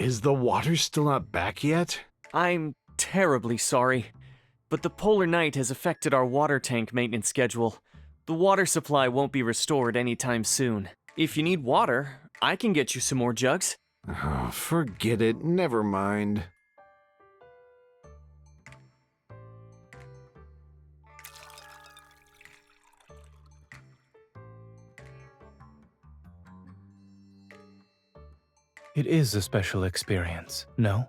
Is the water still not back yet? I'm terribly sorry, but the polar night has affected our water tank maintenance schedule. The water supply won't be restored anytime soon. If you need water, I can get you some more jugs. Oh, forget it. Never mind. It is a special experience, no?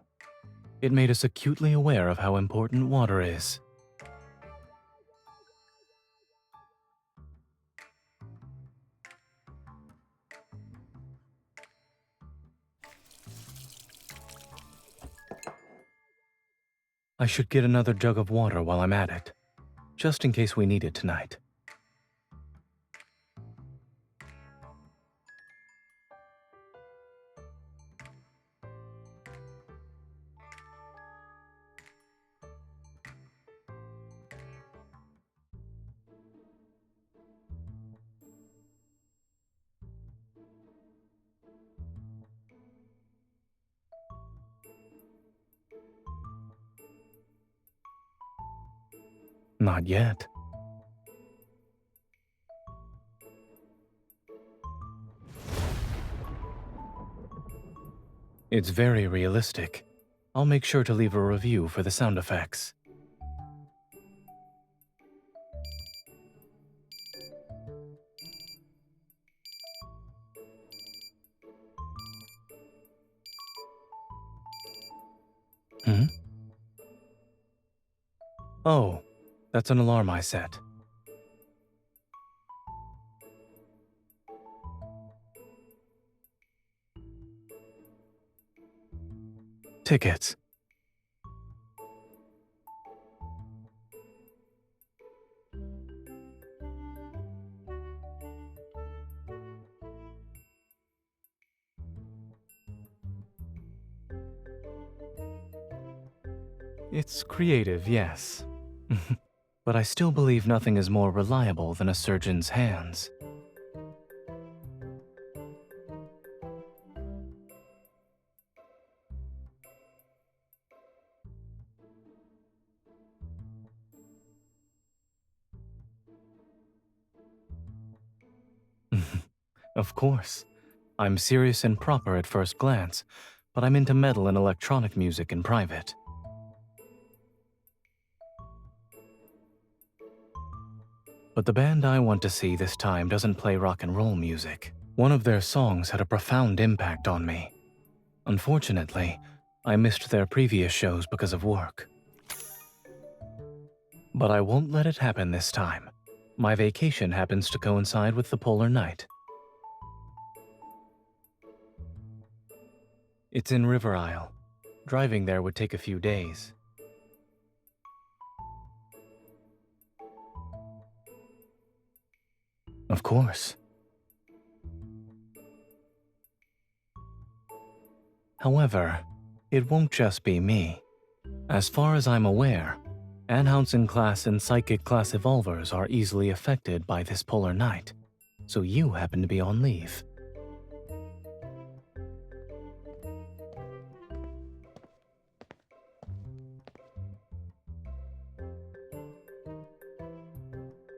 It made us acutely aware of how important water is. I should get another jug of water while I'm at it, just in case we need it tonight. Not yet. It's very realistic. I'll make sure to leave a review for the sound effects. Hmm? Oh, that's an alarm I set. Tickets. It's creative, yes. But I still believe nothing is more reliable than a surgeon's hands. Of course. I'm serious and proper at first glance, but I'm into metal and electronic music in private. But the band I want to see this time doesn't play rock and roll music. One of their songs had a profound impact on me. Unfortunately, I missed their previous shows because of work. But I won't let it happen this time. My vacation happens to coincide with the polar night. It's in River Isle. Driving there would take a few days. Of course. However, it won't just be me. As far as I'm aware, Anhunsen class and Psychic class evolvers are easily affected by this polar night, so you happen to be on leave.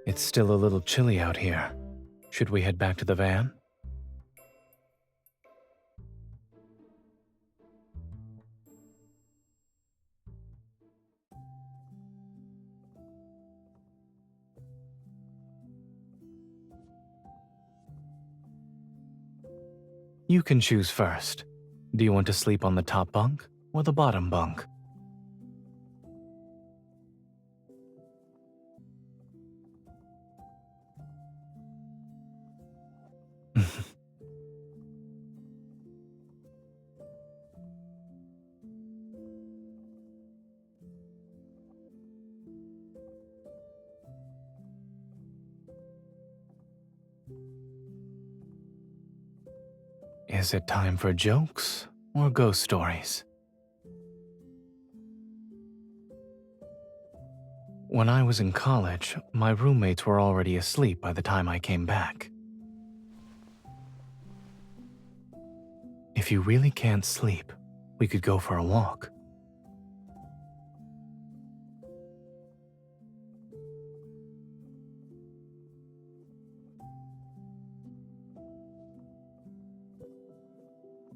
It's still a little chilly out here. Should we head back to the van? You can choose first. Do you want to sleep on the top bunk or the bottom bunk? Is it time for jokes or ghost stories? When I was in college, my roommates were already asleep by the time I came back. If you really can't sleep, We could go for a walk.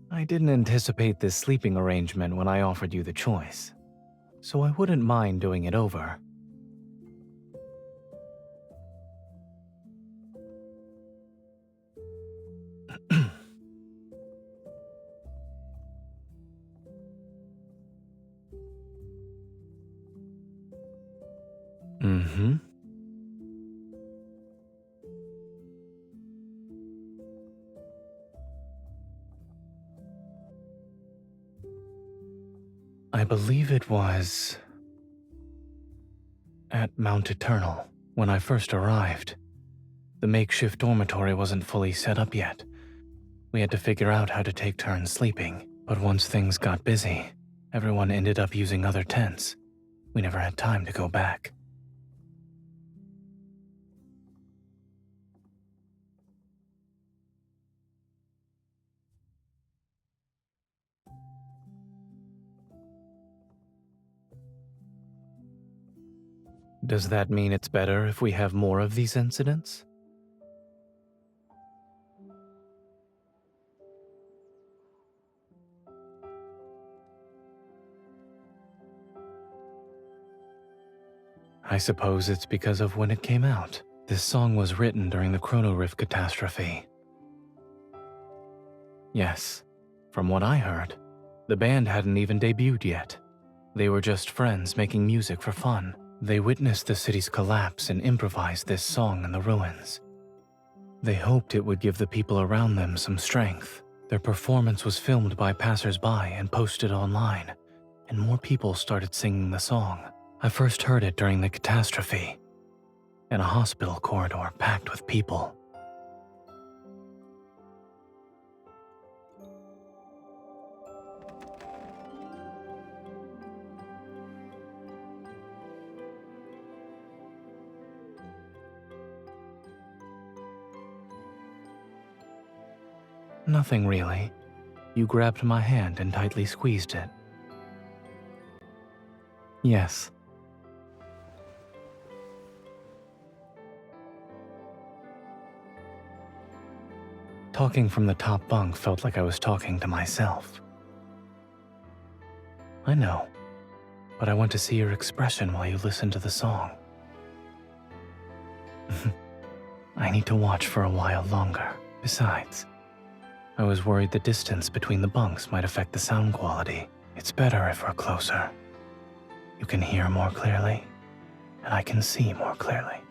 I didn't anticipate this sleeping arrangement when I offered you the choice, so I wouldn't mind doing it over. Mm-hmm. I believe it was at Mount Eternal when I first arrived. The makeshift dormitory wasn't fully set up yet. We had to figure out how to take turns sleeping, but once things got busy, everyone ended up using other tents. We never had time to go back. Does that mean it's better if we have more of these incidents? I suppose it's because of when it came out. This song was written during the Chrono Rift catastrophe. Yes, from what I heard, the band hadn't even debuted yet. They were just friends making music for fun. They witnessed the city's collapse and improvised this song in the ruins. They hoped it would give the people around them some strength. Their performance was filmed by passers-by and posted online, and more people started singing the song. I first heard it during the catastrophe, in a hospital corridor packed with people. Nothing really. You grabbed my hand and tightly squeezed it. Yes. Talking from the top bunk felt like I was talking to myself. I know, but I want to see your expression while you listen to the song. I need to watch for a while longer. Besides, I was worried the distance between the bunks might affect the sound quality. It's better if we're closer. You can hear more clearly, and I can see more clearly.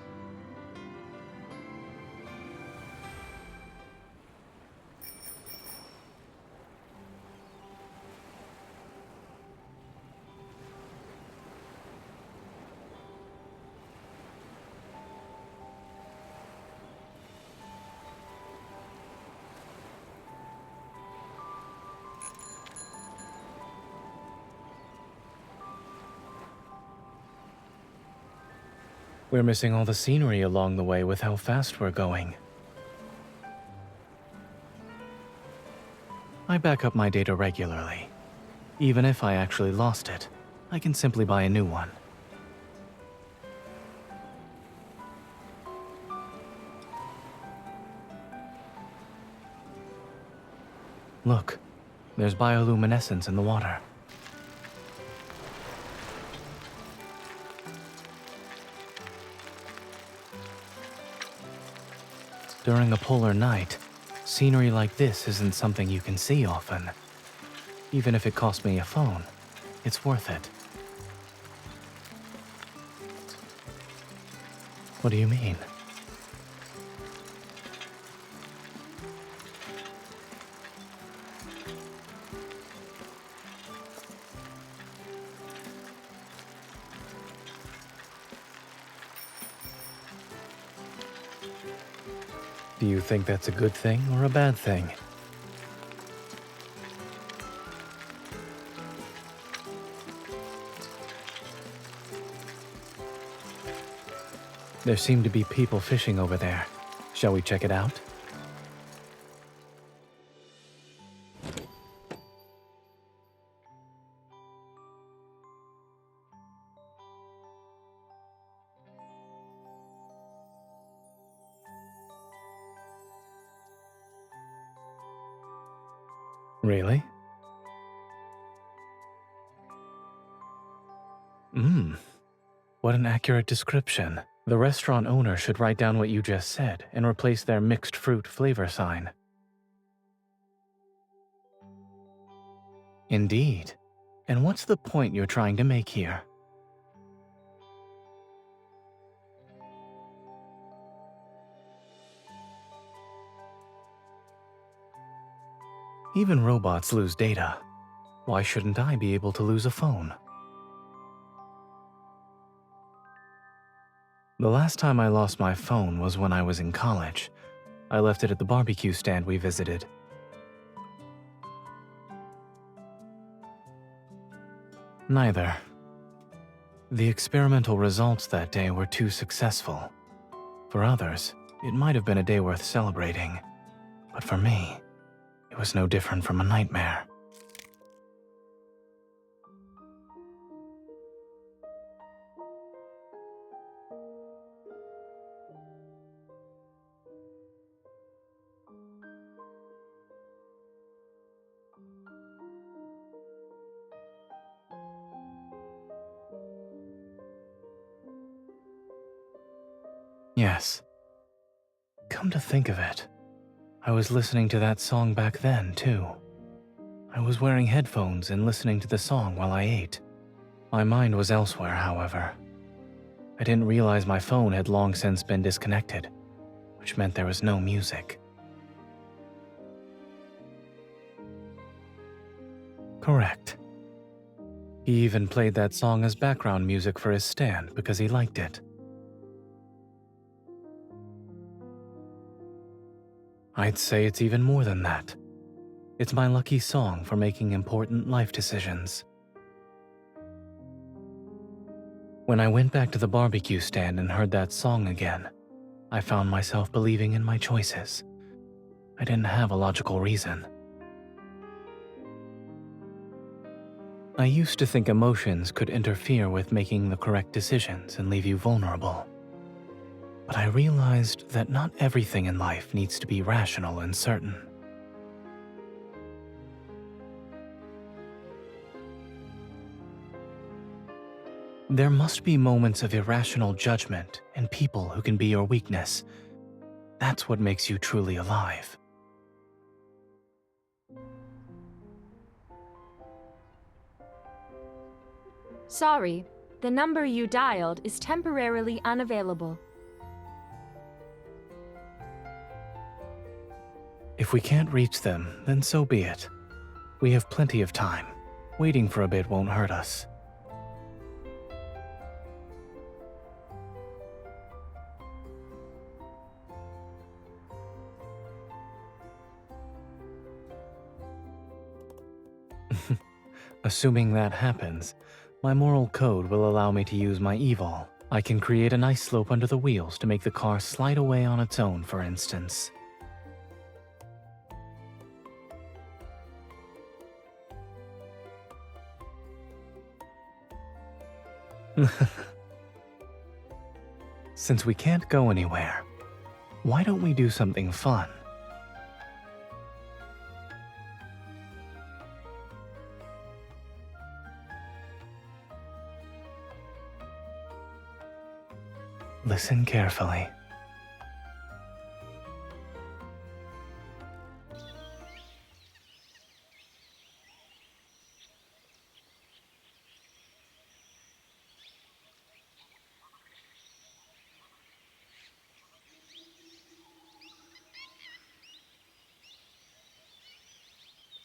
We're missing all the scenery along the way with how fast we're going. I back up my data regularly. Even if I actually lost it, I can simply buy a new one. Look, there's bioluminescence in the water. During a polar night, scenery like this isn't something you can see often. Even if it cost me a phone, it's worth it. What do you mean? Do you think that's a good thing or a bad thing? There seem to be people fishing over there. Shall we check it out? Really? What an accurate description. The restaurant owner should write down what you just said and replace their mixed fruit flavor sign. Indeed. And what's the point you're trying to make here? Even robots lose data. Why shouldn't I be able to lose a phone? The last time I lost my phone was when I was in college. I left it at the barbecue stand we visited. Neither. The experimental results that day were too successful. For others, it might have been a day worth celebrating. But for me, it was no different from a nightmare. Yes. Come to think of it, I was listening to that song back then, too. I was wearing headphones and listening to the song while I ate. My mind was elsewhere, however. I didn't realize my phone had long since been disconnected, which meant there was no music. Correct. He even played that song as background music for his stand because he liked it. I'd say it's even more than that. It's my lucky song for making important life decisions. When I went back to the barbecue stand and heard that song again, I found myself believing in my choices. I didn't have a logical reason. I used to think emotions could interfere with making the correct decisions and leave you vulnerable. But I realized that not everything in life needs to be rational and certain. There must be moments of irrational judgment and people who can be your weakness. That's what makes you truly alive. Sorry, the number you dialed is temporarily unavailable. If we can't reach them, then so be it. We have plenty of time. Waiting for a bit won't hurt us. Assuming that happens, my moral code will allow me to use my evil. I can create an ice slope under the wheels to make the car slide away on its own, for instance. Since we can't go anywhere, why don't we do something fun? Listen carefully.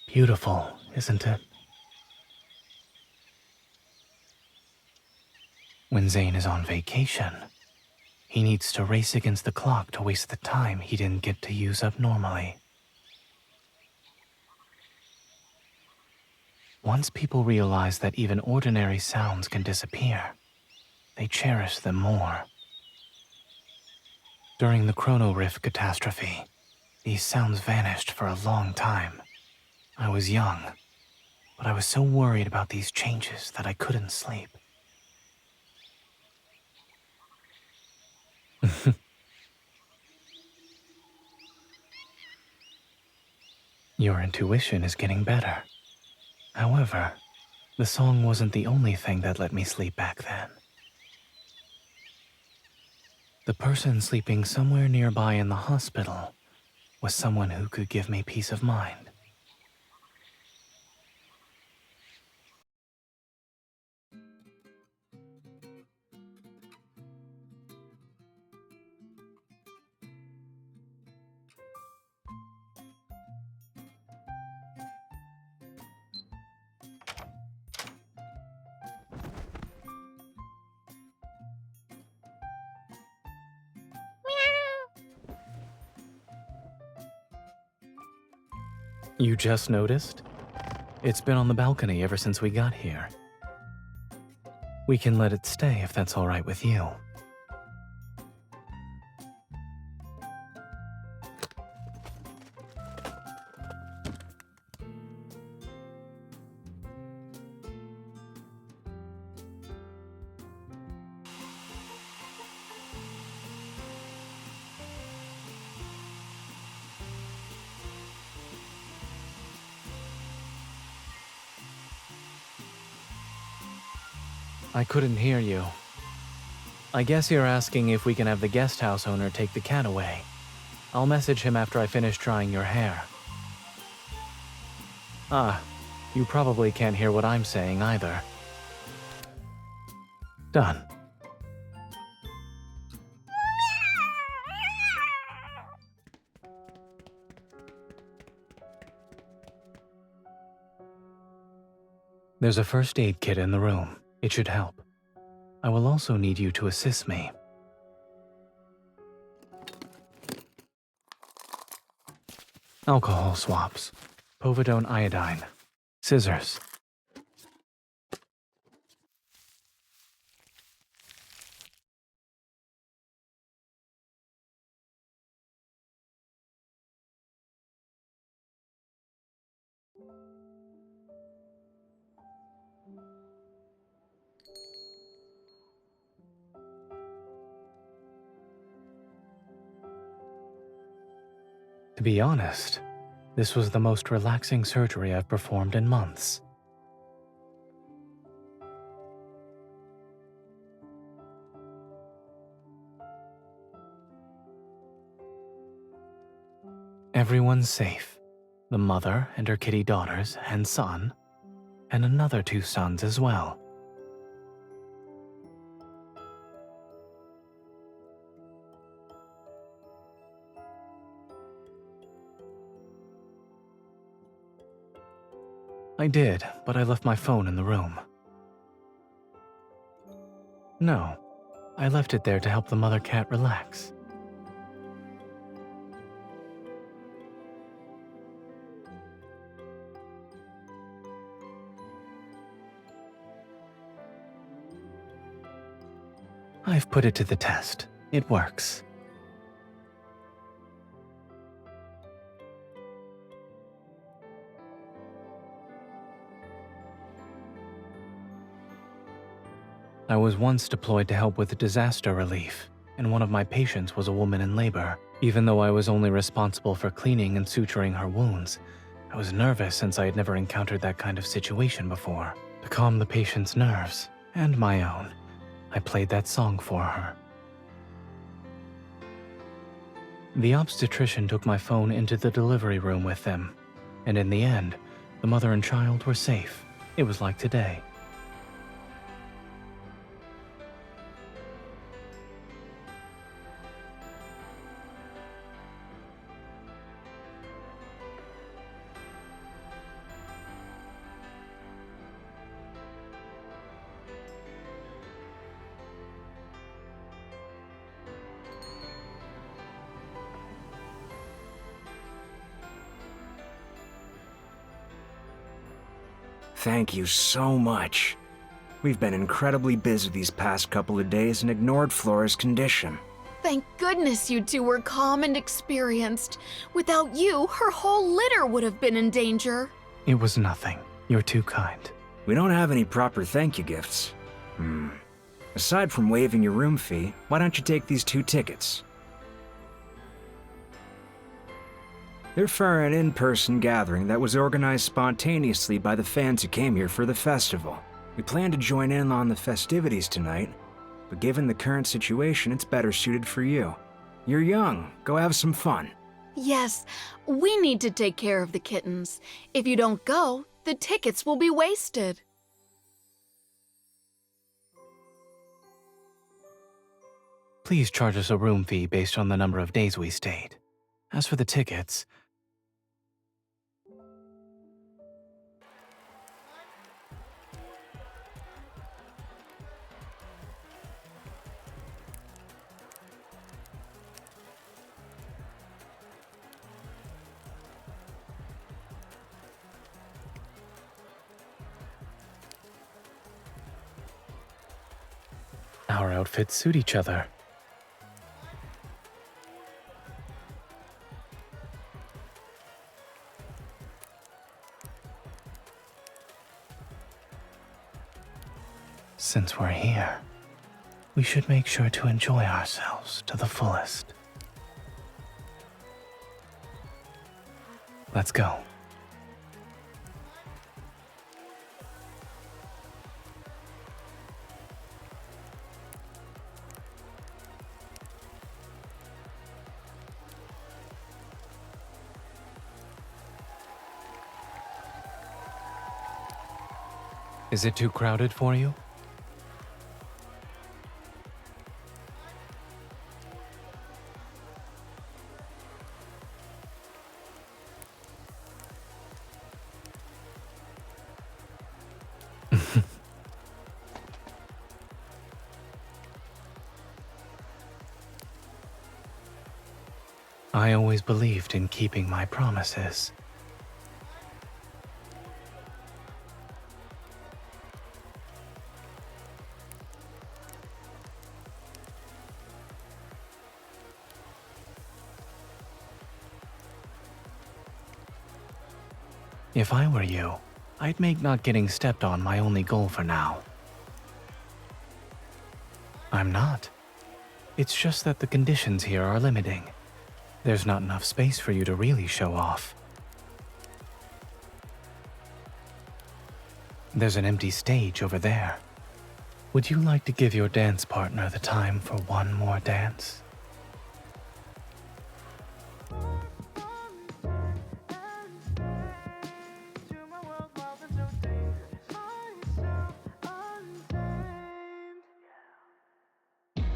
Beautiful, isn't it? When Zayne is on vacation, he needs to race against the clock to waste the time he didn't get to use up normally. Once people realize that even ordinary sounds can disappear, they cherish them more. During the Chrono Rift catastrophe, these sounds vanished for a long time. I was young, but I was so worried about these changes that I couldn't sleep. Your intuition is getting better. However, the song wasn't the only thing that let me sleep back then. The person sleeping somewhere nearby in the hospital was someone who could give me peace of mind. You just noticed? It's been on the balcony ever since we got here. We can let it stay if that's all right with you. I couldn't hear you. I guess you're asking if we can have the guest house owner take the cat away. I'll message him after I finish drying your hair. Ah, you probably can't hear what I'm saying either. Done. There's a first aid kit in the room. It should help. I will also need you to assist me. Alcohol swabs, povidone iodine, scissors. To be honest, this was the most relaxing surgery I've performed in months. Everyone's safe. The mother and her kitty daughters and son, and another 2 sons as well. I did, but I left my phone in the room. No, I left it there to help the mother cat relax. I've put it to the test. It works. I was once deployed to help with disaster relief, and one of my patients was a woman in labor. Even though I was only responsible for cleaning and suturing her wounds, I was nervous since I had never encountered that kind of situation before. To calm the patient's nerves, and my own, I played that song for her. The obstetrician took my phone into the delivery room with them, and in the end, the mother and child were safe. It was like today. Thank you so much. We've been incredibly busy these past couple of days and ignored Flora's condition. Thank goodness you two were calm and experienced. Without you, her whole litter would have been in danger. It was nothing. You're too kind. We don't have any proper thank you gifts. Aside from waiving your room fee, why don't you take these 2 tickets? They're for an in-person gathering that was organized spontaneously by the fans who came here for the festival. We plan to join in on the festivities tonight, but given the current situation, it's better suited for you. You're young. Go have some fun. Yes, we need to take care of the kittens. If you don't go, the tickets will be wasted. Please charge us a room fee based on the number of days we stayed. As for the tickets, our outfits suit each other. Since we're here, we should make sure to enjoy ourselves to the fullest. Let's go. Is it too crowded for you? I always believed in keeping my promises. If I were you, I'd make not getting stepped on my only goal for now. I'm not. It's just that the conditions here are limiting. There's not enough space for you to really show off. There's an empty stage over there. Would you like to give your dance partner the time for one more dance?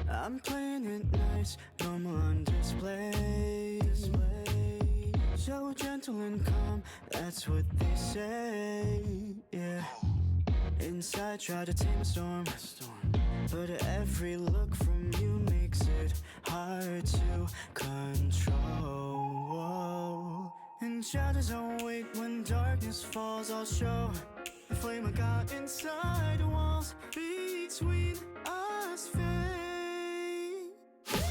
I'm playing it nice, normal on display. So gentle and calm, that's what they say, yeah. Inside try to tame a storm, but every look from you makes it hard to control. And shadows awake when darkness falls, I'll show the flame I got inside the walls between us fade.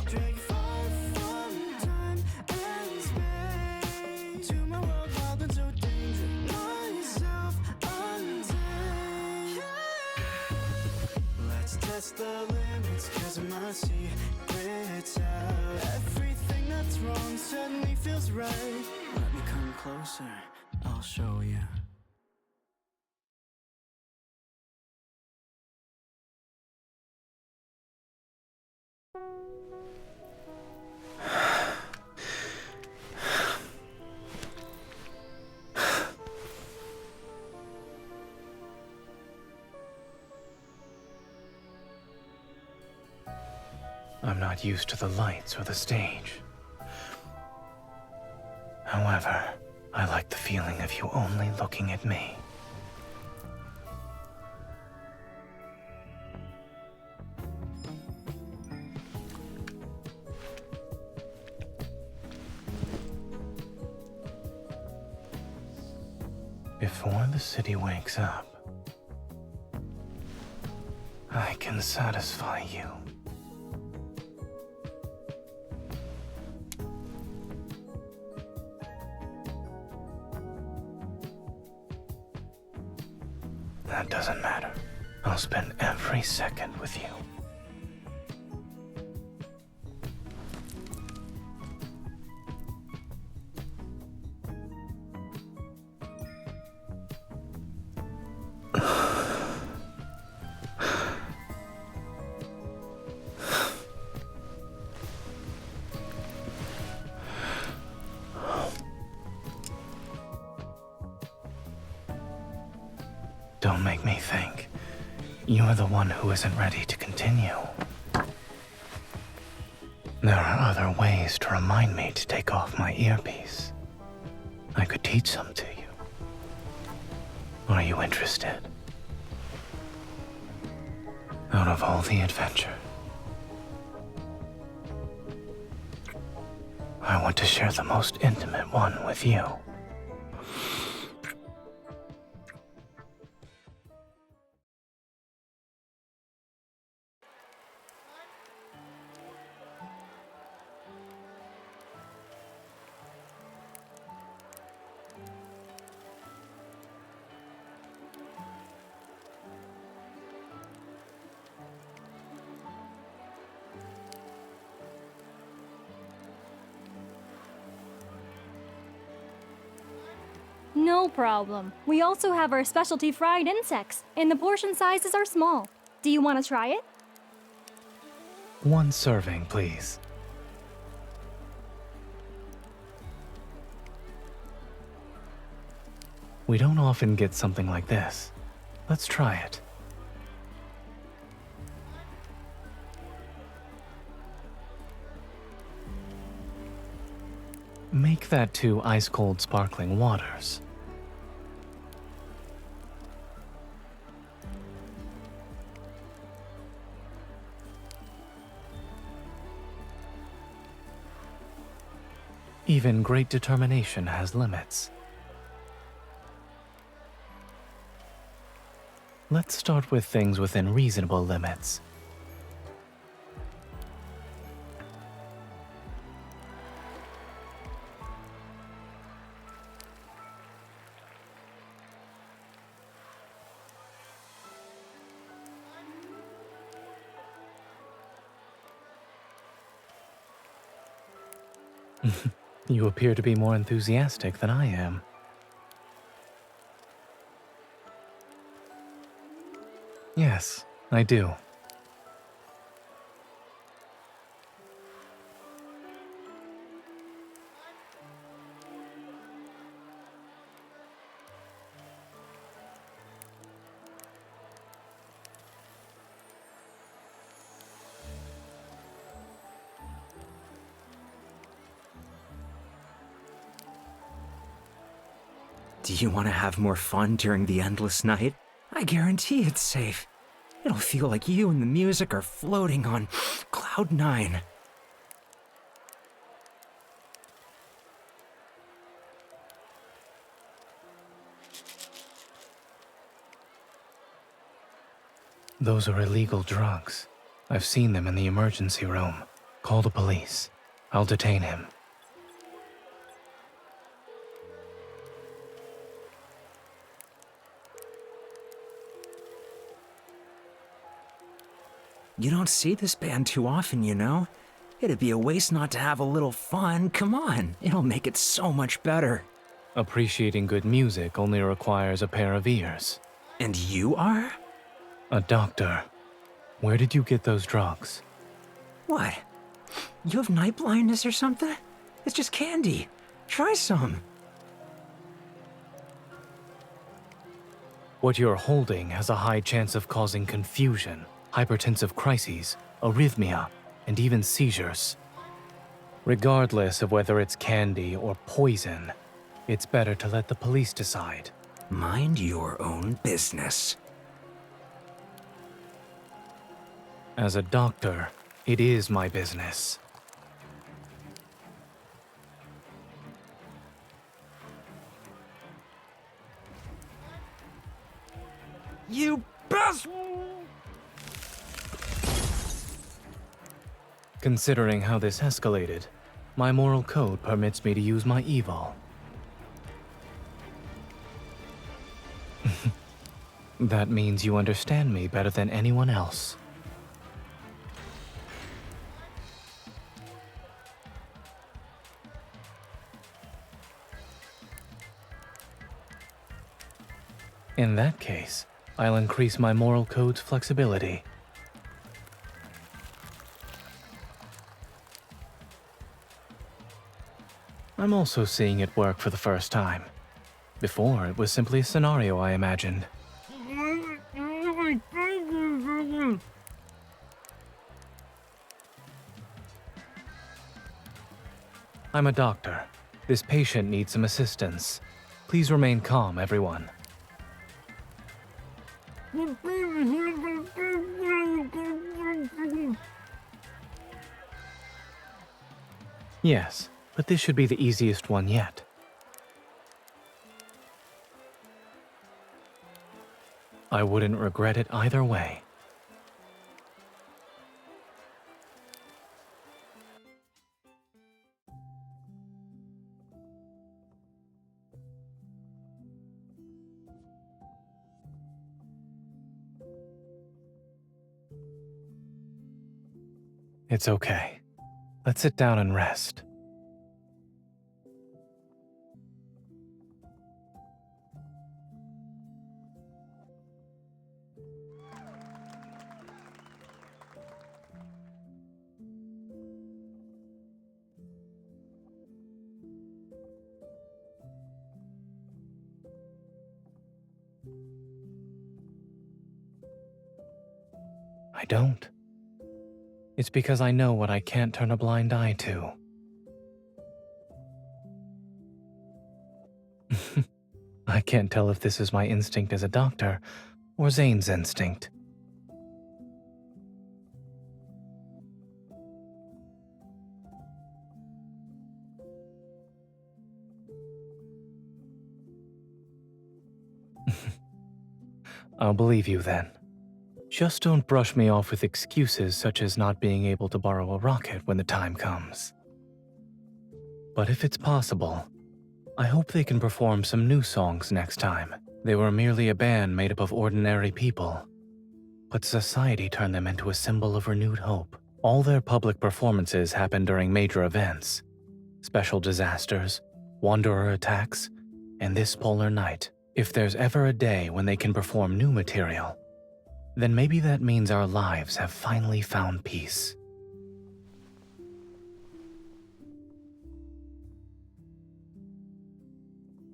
Drag far from time and space to my world, wild and so dangerous. Myself untamed. Let's test the limits, 'cause my secret's out. Everything that's wrong suddenly feels right. Let me come closer, I'll show you. I'm not used to the lights or the stage. However, I like the feeling of you only looking at me. Before the city wakes up, I can satisfy you. That doesn't matter. I'll spend every second with you. Don't make me think. You're the one who isn't ready to continue. There are other ways to remind me to take off my earpiece. I could teach some to you. Are you interested? Out of all the adventure, I want to share the most intimate one with you. No problem. We also have our specialty fried insects, and the portion sizes are small. Do you want to try it? One serving, please. We don't often get something like this. Let's try it. Make that 2 ice-cold sparkling waters. Even great determination has limits. Let's start with things within reasonable limits. You appear to be more enthusiastic than I am. Yes, I do. Do you want to have more fun during the endless night? I guarantee it's safe. It'll feel like you and the music are floating on Cloud 9. Those are illegal drugs. I've seen them in the emergency room. Call the police. I'll detain him. You don't see this band too often, you know? It'd be a waste not to have a little fun. Come on, it'll make it so much better. Appreciating good music only requires a pair of ears. And you are? A doctor. Where did you get those drugs? What? You have night blindness or something? It's just candy. Try some. What you're holding has a high chance of causing confusion, hypertensive crises, arrhythmia, and even seizures. Regardless of whether it's candy or poison, it's better to let the police decide. Mind your own business. As a doctor, it is my business. You best... Considering how this escalated, my moral code permits me to use my evil. That means you understand me better than anyone else. In that case, I'll increase my moral code's flexibility. I'm also seeing it work for the first time. Before, it was simply a scenario I imagined. I'm a doctor. This patient needs some assistance. Please remain calm, everyone. Yes, but this should be the easiest one yet. I wouldn't regret it either way. It's okay. Let's sit down and rest. I don't. It's because I know what I can't turn a blind eye to. I can't tell if this is my instinct as a doctor or Zayne's instinct. I'll believe you then. Just don't brush me off with excuses such as not being able to borrow a rocket when the time comes. But if it's possible, I hope they can perform some new songs next time. They were merely a band made up of ordinary people, but society turned them into a symbol of renewed hope. All their public performances happen during major events, special disasters, wanderer attacks, and this polar night. If there's ever a day when they can perform new material, then maybe that means our lives have finally found peace.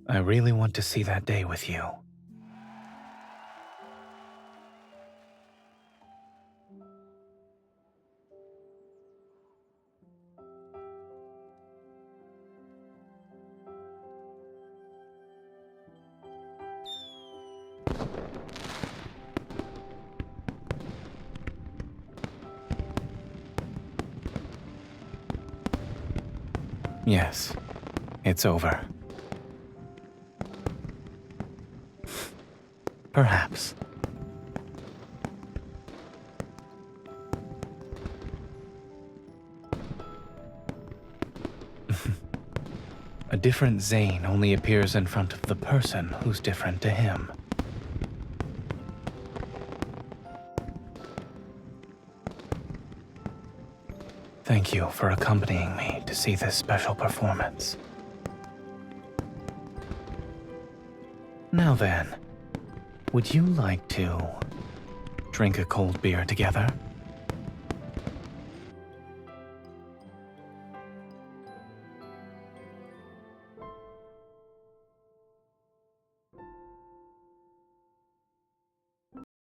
I really want to see that day with you. Yes, it's over. Perhaps. A different Zayne only appears in front of the person who's different to him. Thank you for accompanying me to see this special performance. Now then, would you like to drink a cold beer together?